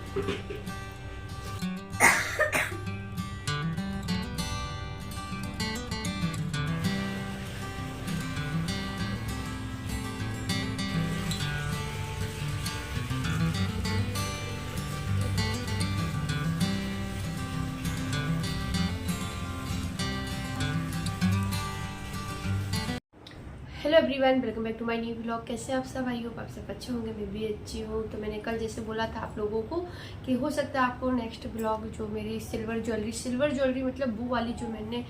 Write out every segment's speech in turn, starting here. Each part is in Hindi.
Hello everyone, welcome back to my new blog. कैसे आप सब? आई होप आप सब अच्छे होंगे, मैं भी अच्छी हूँ। तो मैंने कल जैसे बोला था आप लोगों को कि हो सकता है आपको नेक्स्ट ब्लॉग जो मेरी सिल्वर ज्वेलरी मतलब वो वाली जो मैंने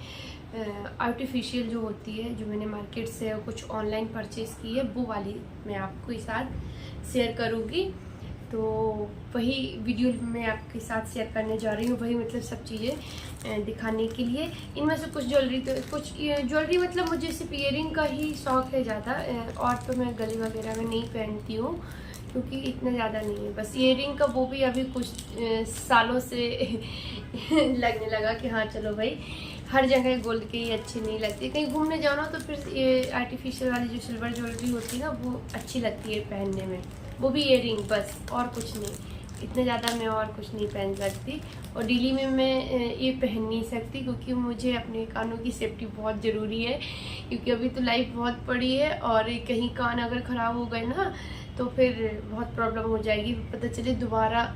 आर्टिफिशियल जो होती है, जो मैंने मार्केट से कुछ ऑनलाइन परचेज़ की है, वो वाली मैं आपके साथ शेयर करूँगी। तो वही वीडियो मैं आपके साथ शेयर करने जा रही हूँ, वही मतलब सब चीज़ें दिखाने के लिए। इनमें से कुछ ज्वेलरी मतलब मुझे सिर्फ ईयरिंग का ही शौक़ है ज़्यादा, और तो मैं गले वगैरह में नहीं पहनती हूँ क्योंकि इतना ज़्यादा नहीं है। बस ईयरिंग का वो भी अभी कुछ सालों से लगने लगा कि हाँ चलो भाई, हर जगह गोल्ड के ही अच्छी नहीं लगती। कहीं घूमने जाओ ना तो फिर ये आर्टिफिशियल वाली जो सिल्वर ज्वेलरी होती है ना, वो अच्छी लगती है पहनने में। वो भी ईयरिंग, बस और कुछ नहीं। इतने ज़्यादा मैं और कुछ नहीं पहन सकती, और डेली में मैं ये पहन नहीं सकती क्योंकि मुझे अपने कानों की सेफ्टी बहुत ज़रूरी है। क्योंकि अभी तो लाइफ बहुत पड़ी है, और कहीं कान अगर ख़राब हो गए ना तो फिर बहुत प्रॉब्लम हो जाएगी। पता चले दोबारा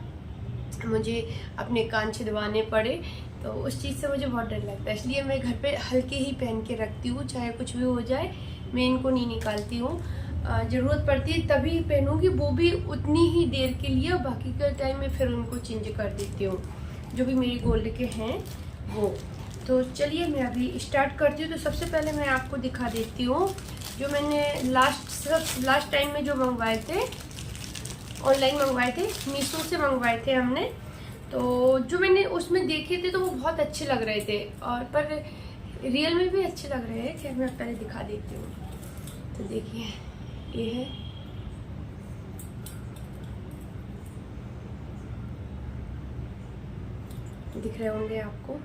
मुझे अपने कान छिदवाने पड़े, तो उस चीज़ से मुझे बहुत डर लगता है। इसलिए मैं घर पे हल्के ही पहन के रखती हूँ, चाहे कुछ भी हो जाए मैं इनको नहीं निकालती हूँ। ज़रूरत पड़ती है तभी पहनूंगी, वो भी उतनी ही देर के लिए, और बाकी का टाइम में फिर उनको चेंज कर देती हूँ, जो भी मेरी गोल्ड के हैं वो। तो चलिए मैं अभी स्टार्ट करती हूँ। तो सबसे पहले मैं आपको दिखा देती हूँ जो मैंने लास्ट टाइम में जो मंगवाए थे, ऑनलाइन मंगवाए थे, मीशो से मंगवाए थे हमने। तो जो मैंने उसमें देखे थे तो वो बहुत अच्छे लग रहे थे, और पर रियल में भी अच्छे लग रहे हैं। खैर मैं पहले दिखा देती हूँ। तो देखिए ये है, दिख रहे होंगे आपको,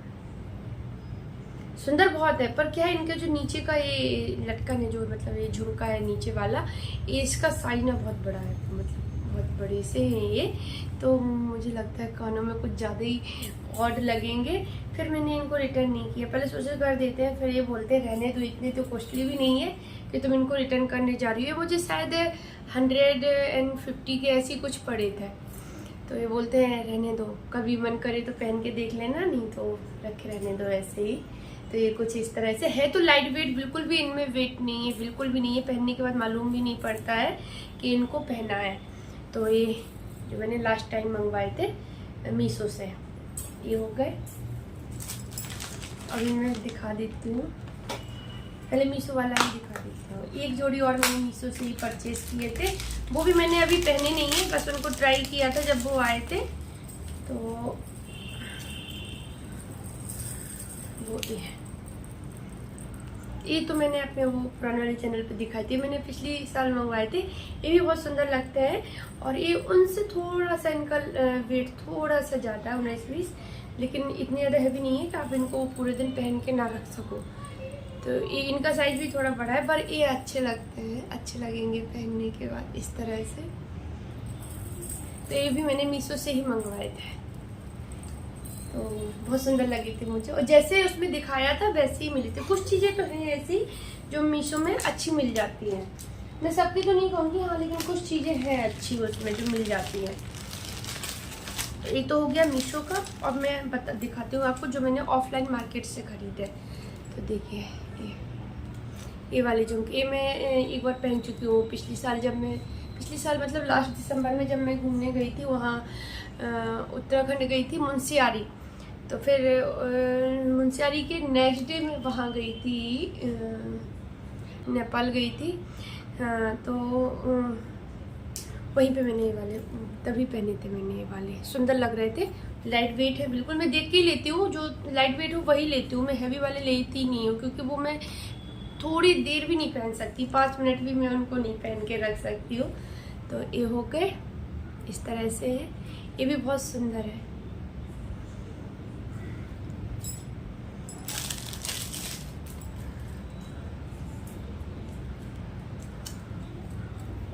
सुंदर बहुत है। पर क्या है, इनका जो नीचे का ये लटकन है, जो मतलब ये झुमका है नीचे वाला, ये इसका साइज ना बहुत बड़ा है, मतलब बहुत बड़े से हैं ये। तो मुझे लगता है कानों में कुछ ज़्यादा ही ऑड लगेंगे। फिर मैंने इनको रिटर्न नहीं किया। पहले सोचा कर देते हैं, फिर ये बोलते हैं रहने दो, इतने तो कॉस्टली भी नहीं है कि तुम इनको रिटर्न करने जा रही हो। मुझे शायद 150 के ऐसे कुछ पड़े थे। तो ये बोलते हैं रहने दो, कभी मन करे तो पहन के देख लेना, नहीं तो रखे रहने दो ऐसे ही। तो ये कुछ इस तरह से है। तो लाइट वेट, बिल्कुल भी इनमें वेट नहीं है, बिल्कुल भी नहीं है। पहनने के बाद मालूम भी नहीं पड़ता है कि इनको पहना है। तो ये जो मैंने लास्ट टाइम मंगवाए थे मीशो से, ये हो गए। अभी मैं दिखा देती हूँ, पहले मीशो वाला ही दिखा देती हूँ। एक जोड़ी और मैंने मीशो से ही परचेज किए थे, वो भी मैंने अभी पहने नहीं है, बस उनको ट्राई किया था जब वो आए थे। तो वो ये तो मैंने अपने वो पुराने वाले चैनल पे दिखाई थी, मैंने पिछली साल मंगवाए थे। ये भी बहुत सुंदर लगते हैं, और ये उनसे थोड़ा सा इनका वेट थोड़ा सा ज़्यादा है, 19-20, लेकिन इतने ज़्यादा हैवी नहीं है कि आप इनको पूरे दिन पहन के ना रख सको। तो ये इनका साइज भी थोड़ा बड़ा है, पर ये अच्छे लगते हैं, अच्छे लगेंगे पहनने के बाद इस तरह से। तो ये भी मैंने मीशो से ही मंगवाए थे, तो बहुत सुंदर लगी थी मुझे, और जैसे उसमें दिखाया था वैसे ही मिली थी। कुछ चीज़ें तो हैं ऐसी जो मीशो में अच्छी मिल जाती हैं, मैं सबकी तो नहीं कहूँगी हाँ, लेकिन कुछ चीज़ें हैं अच्छी उसमें जो मिल जाती हैं। ये तो हो गया मीशो का। अब मैं दिखाती हूँ आपको जो मैंने ऑफलाइन मार्केट से खरीदे। तो देखिए ये वाले झुमके, ये मैं एक बार पहन चुकी हूँ पिछली साल मतलब लास्ट दिसंबर में, जब मैं घूमने गई थी वहाँ उत्तराखंड गई थी, मुंशियारी। तो फिर मुंशियारी के नेक्स्ट डे मैं वहाँ गई थी, नेपाल गई थी। तो वहीं पे मैंने ये वाले तभी पहने थे, मैंने ये वाले सुंदर लग रहे थे। लाइट वेट है बिल्कुल, मैं देख के ही लेती हूँ, जो लाइट वेट हो वही लेती हूँ, मैं हैवी वाले लेती नहीं हूँ, क्योंकि वो मैं थोड़ी देर भी नहीं पहन सकती, 5 मिनट भी मैं उनको नहीं पहन के रख सकती हूँ। तो ये हो गए, इस तरह से है, ये भी बहुत सुंदर है।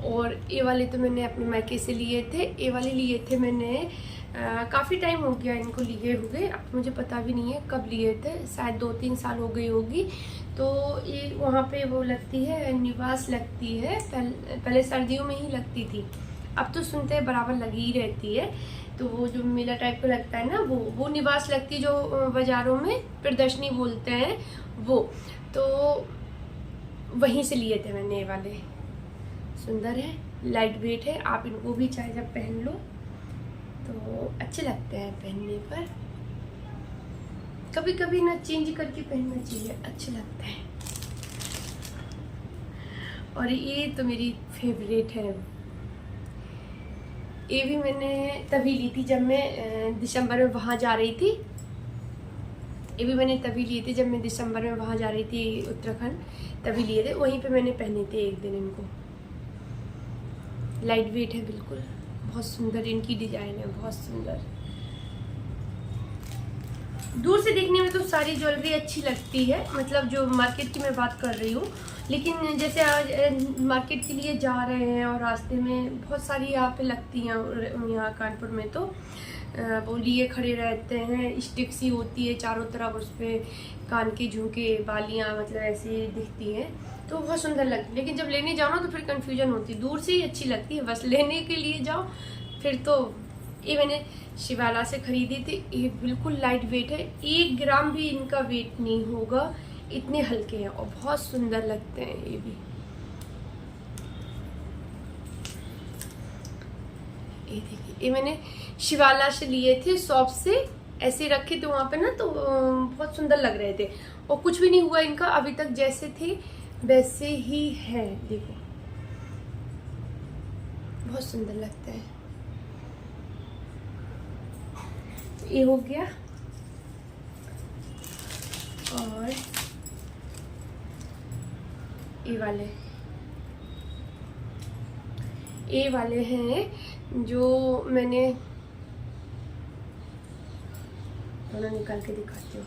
और ये वाले तो मैंने अपने मायके से लिए थे, ये वाले लिए थे मैंने काफ़ी टाइम हो गया इनको लिए हुए, अब मुझे पता भी नहीं है कब लिए थे, शायद 2-3 साल हो गई होगी। तो ये वहाँ पे वो लगती है, निवास लगती है, पहले सर्दियों में ही लगती थी, अब तो सुनते हैं बराबर लगी ही रहती है। तो वो जो मेला टाइप का लगता है ना, वो निवास लगती, जो बाज़ारों में प्रदर्शनी बोलते हैं वो, तो वहीं से लिए थे मैंने। ये वाले सुंदर है, लाइट वेट है, आप इनको भी चाहे जब पहन लो तो अच्छे लगते हैं पहनने पर। कभी कभी ना चेंज करके पहनना चाहिए, अच्छे लगते हैं। और ये तो मेरी फेवरेट है, ये भी मैंने तभी ली थी जब मैं दिसंबर में वहाँ जा रही थी। ये भी मैंने तभी लिए थे जब मैं दिसंबर में वहाँ जा रही थी उत्तराखंड, तभी लिए थे, वहीं पे मैंने पहने थे एक दिन इनको। लाइट वेट है बिल्कुल, बहुत सुंदर इनकी डिजाइन है, बहुत सुंदर। दूर से देखने में तो सारी ज्वेलरी अच्छी लगती है, मतलब जो मार्केट की मैं बात कर रही हूँ, लेकिन जैसे आज मार्केट के लिए जा रहे हैं और रास्ते में बहुत सारी यहाँ पे लगती हैं, यहाँ कानपुर में तो वो लिए खड़े रहते हैं, स्टिक सी होती है चारों तरफ, उस पर कान के झुमके, बालियाँ, मतलब ऐसी दिखती हैं, तो बहुत सुंदर लगती है। लेकिन जब लेने जाओ ना तो फिर कंफ्यूजन होती है, दूर से ही अच्छी लगती है, बस लेने के लिए जाओ फिर तो। ये मैंने शिवाला से खरीदी थी, ये बिल्कुल लाइट वेट है, 1 ग्राम भी इनका वेट नहीं होगा, इतने हल्के हैं और बहुत सुंदर लगते हैं ये भी। ये देखिए, ये मैंने शिवाला से लिए थे, शॉप से ऐसे रखे थे वहाँ पे ना, तो बहुत सुंदर लग रहे थे और कुछ भी नहीं हुआ इनका, अभी तक जैसे थे वैसे ही है। देखो बहुत सुंदर लगता है। ये हो गया, और ये वाले हैं जो मैंने, दोनों निकाल के दिखाती हूँ।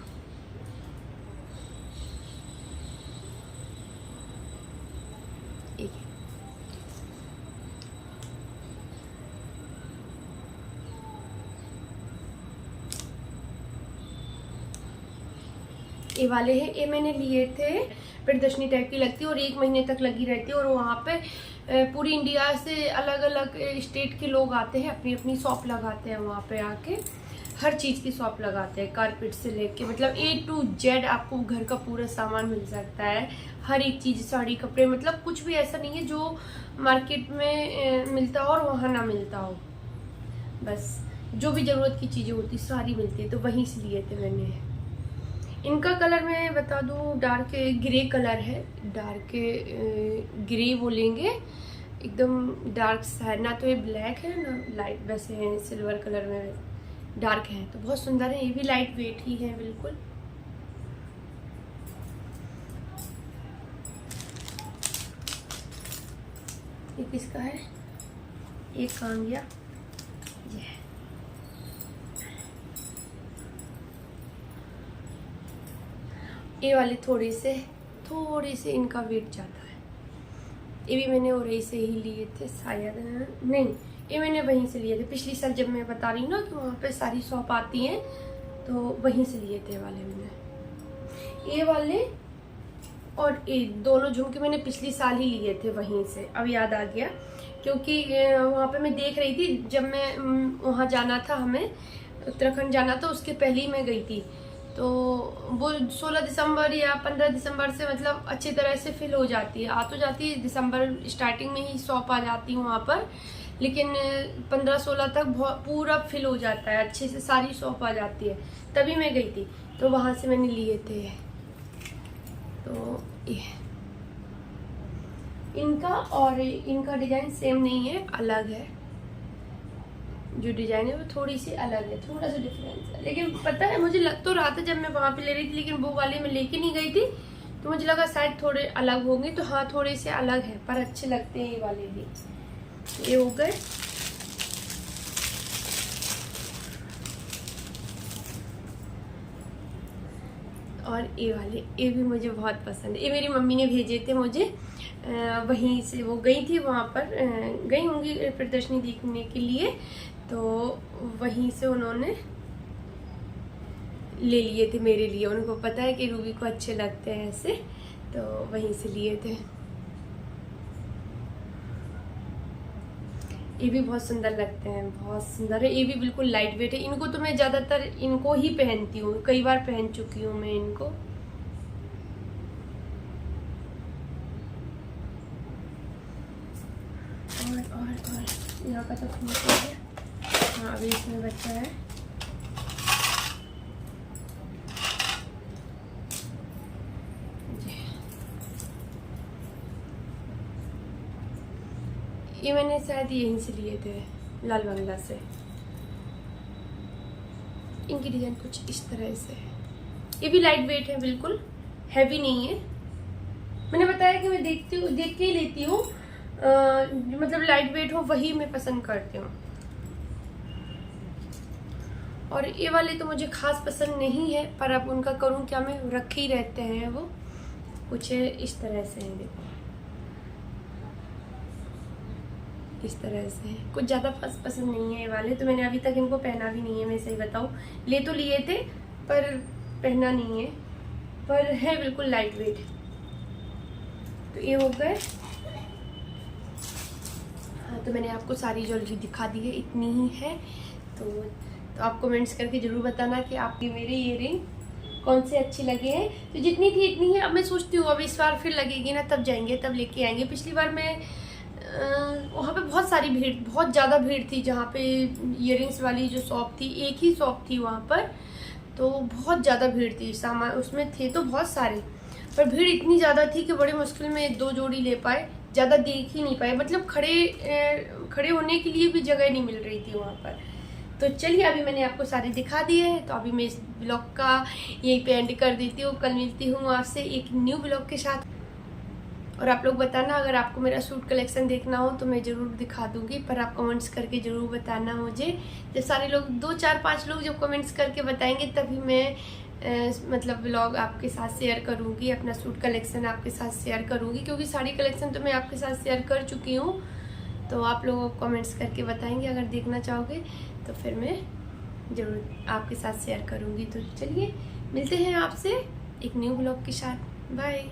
ये वाले हैं, ये मैंने लिए थे, प्रदर्शनी टाइप की लगती है और 1 महीने तक लगी रहती है, और वहाँ पे पूरी इंडिया से अलग अलग स्टेट के लोग आते हैं, अपनी अपनी शॉप लगाते हैं वहाँ पे आके, हर चीज़ की शॉप लगाते हैं, कारपेट से लेके, मतलब A to Z आपको घर का पूरा सामान मिल सकता है, हर एक चीज़, साड़ी, कपड़े, मतलब कुछ भी ऐसा नहीं है जो मार्केट में मिलता हो और वहाँ ना मिलता हो, बस जो भी ज़रूरत की चीज़ें होती सारी मिलती है, तो वहीं से लिए थे मैंने। इनका कलर मैं बता दूं, डार्क ग्रे कलर है, डार्क ग्रे बोलेंगे, एकदम डार्क सा है, ना तो ये ब्लैक है ना लाइट, वैसे है सिल्वर कलर में डार्क है, तो बहुत सुंदर है। ये भी लाइट वेट ही है बिल्कुल। ये किसका है, एक काम गया ये वाले थोड़े से इनका वेट ज़्यादा है। ये भी मैंने ओरई से ही लिए थे, शायद नहीं, ये मैंने वहीं से लिए थे पिछली साल, जब मैं बता रही हूँ ना कि वहाँ पे सारी शॉप आती हैं, तो वहीं से लिए थे वाले मैंने। ये वाले और ये दोनों झुमके मैंने पिछली साल ही लिए थे वहीं से, अब याद आ गया, क्योंकि वहाँ पे मैं देख रही थी, जब मैं वहाँ जाना था, हमें उत्तराखंड जाना था, उसके पहले ही मैं गई थी, तो वो 16 दिसंबर या 15 दिसंबर से मतलब अच्छी तरह से फिल हो जाती है, आ तो जाती है, दिसंबर स्टार्टिंग में ही शॉप आ जाती है वहाँ पर, लेकिन 15-16 तक पूरा फिल हो जाता है, अच्छे से सारी शॉप आ जाती है, तभी मैं गई थी, तो वहाँ से मैंने लिए थे। तो ये इनका और इनका डिजाइन सेम नहीं है, अलग है, जो डिजाइन है वो थोड़ी सी अलग है, थोड़ा सा डिफरेंस है, लेकिन पता है मुझे लग तो रहा था जब मैं वहाँ पे ले रही थी, लेकिन वो वाले में लेके नहीं गई थी, तो मुझे लगा शायद थोड़े अलग होंगे, तो हाँ थोड़े से अलग है, पर अच्छे लगते हैं ये वाले भी। ये हो गए। और ये वाले, ये भी मुझे बहुत पसंद है, ये मेरी मम्मी ने भेजे थे मुझे, वहीं से वो गई थी, वहाँ पर गई होंगी प्रदर्शनी देखने के लिए, तो वहीं से उन्होंने ले लिए थे मेरे लिए। उनको पता है कि रूबी को अच्छे लगते हैं ऐसे, तो वहीं से लिए थे। ये भी बहुत सुंदर लगते हैं, बहुत सुंदर है। ये भी बिल्कुल लाइट वेट है। इनको तो मैं ज़्यादातर इनको ही पहनती हूँ, कई बार पहन चुकी हूँ मैं इनको। और यहाँ का तो फूल है। हाँ, अभी इसमें बच्चा है। ये मैंने शायद यहीं से लिए थे, लाल बंगला से। इनकी डिजाइन कुछ इस तरह से है। ये भी लाइट वेट है, बिल्कुल हैवी नहीं है। मैंने बताया कि मैं देख के ही लेती हूँ, मतलब लाइट वेट हो वही मैं पसंद करती हूँ। और ये वाले तो मुझे खास पसंद नहीं है, पर अब उनका करूँ क्या, मैं रखे ही रहते हैं। वो कुछ इस तरह से है, देखो इस तरह से। कुछ ज़्यादा पसंद नहीं है ये वाले, तो मैंने अभी तक इनको पहना भी नहीं है। मैं सही बताऊँ, ले तो लिए थे पर पहना नहीं है, पर है बिल्कुल लाइट वेट। तो ये हो गए। हाँ, तो मैंने आपको सारी ज्वेलरी दिखा दी है, इतनी ही है। तो आप कमेंट्स करके ज़रूर बताना कि आपके मेरे इयररिंग कौन से अच्छे लगे हैं। तो जितनी थी इतनी है। अब मैं सोचती हूँ अब इस बार फिर लगेगी ना, तब जाएंगे, तब लेके आएंगे। पिछली बार मैं वहाँ पे बहुत सारी भीड़, बहुत ज़्यादा भीड़ थी। जहाँ पे इयररिंग्स वाली जो शॉप थी, एक ही शॉप थी वहाँ पर, तो बहुत ज़्यादा भीड़ थी। सामान उसमें थे तो बहुत सारे, पर भीड़ इतनी ज़्यादा थी कि बड़ी मुश्किल में 2 जोड़ी ले पाए, ज़्यादा देख ही नहीं पाए। मतलब खड़े होने के लिए भी जगह नहीं मिल रही थी वहाँ पर। तो चलिए, अभी मैंने आपको सारे दिखा दिए हैं, तो अभी मैं इस ब्लॉग का यहीं पे एंड कर देती हूँ। कल मिलती हूँ आपसे एक न्यू ब्लॉग के साथ। और आप लोग बताना, अगर आपको मेरा सूट कलेक्शन देखना हो तो मैं ज़रूर दिखा दूंगी, पर आप कमेंट्स करके ज़रूर बताना मुझे। जब सारे लोग 2, 4, 5 लोग जब कमेंट्स करके बताएंगे, तभी मैं मतलब ब्लॉग आपके साथ शेयर करूंगी, अपना सूट कलेक्शन आपके साथ शेयर करूंगी। क्योंकि साड़ी कलेक्शन तो मैं आपके साथ शेयर कर चुकी हूँ। तो आप लोग कमेंट्स करके बताएंगे, अगर देखना चाहोगे तो फिर मैं ज़रूर आपके साथ शेयर करूंगी। तो चलिए, मिलते हैं आपसे एक न्यू ब्लॉग के साथ। बाय।